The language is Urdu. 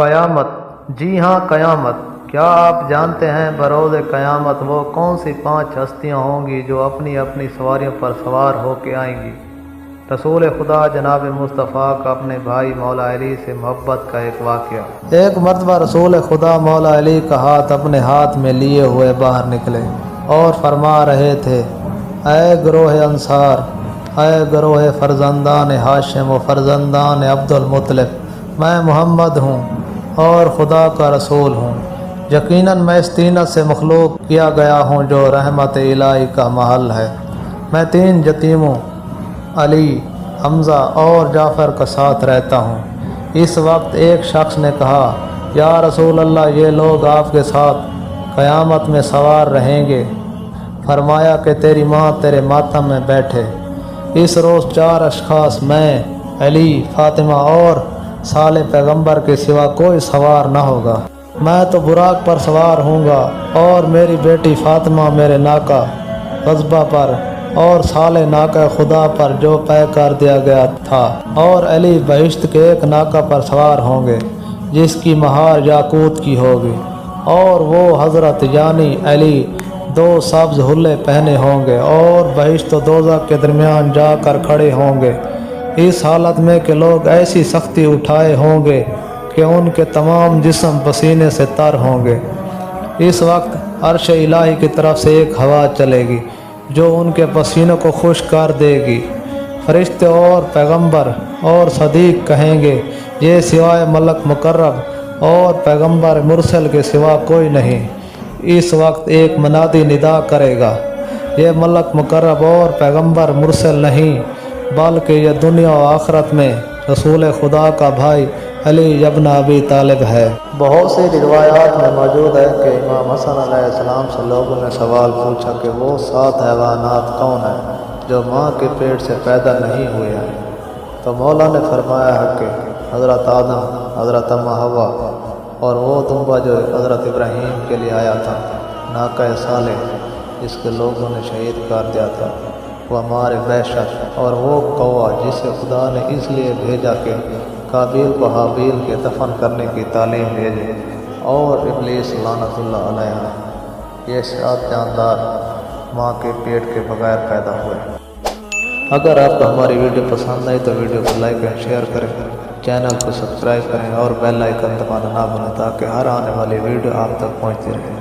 قیامت، جی ہاں قیامت۔ کیا آپ جانتے ہیں بروز قیامت وہ کون سی 5 ہستیاں ہوں گی جو اپنی اپنی سواریوں پر سوار ہو کے آئیں گی؟ رسول خدا جناب مصطفیٰ کا اپنے بھائی مولا علی سے محبت کا ایک واقعہ۔ ایک مرتبہ رسول خدا مولا علی کا ہاتھ اپنے ہاتھ میں لیے ہوئے باہر نکلے اور فرما رہے تھے، اے گروہ انصار، اے گروہ فرزندان ہاشم و فرزندان عبد المطلب، میں محمد ہوں اور خدا کا رسول ہوں۔ یقیناً میں اس طینت سے مخلوق کیا گیا ہوں جو رحمت الہی کا محل ہے۔ میں 3 یتیموں علی، حمزہ اور جعفر کا ساتھ رہتا ہوں۔ اس وقت ایک شخص نے کہا، یا رسول اللہ، یہ لوگ آپ کے ساتھ قیامت میں سوار رہیں گے۔ فرمایا کہ تیری ماں تیرے ماتم میں بیٹھے۔ اس روز 4 اشخاص، میں، علی، فاطمہ اور صالح پیغمبر کے سوا کوئی سوار نہ ہوگا۔ میں تو براق پر سوار ہوں گا اور میری بیٹی فاطمہ میرے ناقہ غضبہ پر اور صالح ناقہ خدا پر جو طے کر دیا گیا تھا، اور علی بہشت کے ایک ناقہ پر سوار ہوں گے جس کی مہار یاقوت کی ہوگی، اور وہ حضرت یعنی علی 2 سبز حلے پہنے ہوں گے اور بہشت و دوزخ کے درمیان جا کر کھڑے ہوں گے، اس حالت میں کہ لوگ ایسی سختی اٹھائے ہوں گے کہ ان کے تمام جسم پسینے سے تر ہوں گے۔ اس وقت عرش الہی کی طرف سے ایک ہوا چلے گی جو ان کے پسینوں کو خشک کر دے گی۔ فرشتے اور پیغمبر اور صدیق کہیں گے، یہ سوائے ملک مقرب اور پیغمبر مرسل کے سوا کوئی نہیں۔ اس وقت ایک منادی ندا کرے گا، یہ ملک مقرب اور پیغمبر مرسل نہیں بلکہ یہ دنیا و آخرت میں رسول خدا کا بھائی علی ابن ابی طالب ہے۔ بہت سی روایات میں موجود ہے کہ امام حسن علیہ السلام سے لوگوں نے سوال پوچھا کہ وہ 7 حیوانات کون ہیں جو ماں کے پیٹ سے پیدا نہیں ہوئے ہیں؟ تو مولا نے فرمایا ہے کہ حضرت آدم، حضرت اماں حوا اور وہ دمبا جو حضرت ابراہیم کے لیے آیا تھا، ناقہ صالح جس کے لوگوں نے شہید کر دیا تھا، وہ ہمارے بحشت، اور وہ کوا جسے خدا نے اس لیے بھیجا کہ قابیل کو حابیل کے دفن کرنے کی تعلیم بھیجے، اور ابلیس لعنت اللہ علیہ۔ یہ 7 جاندار ماں کے پیٹ کے بغیر پیدا ہوئے۔ اگر آپ کو ہماری ویڈیو پسند آئی تو ویڈیو کو لائک اور شیئر کریں، چینل کو سبسکرائب کریں اور بیل آئیکن دبانا نہ بھولیں تاکہ ہر آنے والی ویڈیو آپ تک پہنچتی رہے۔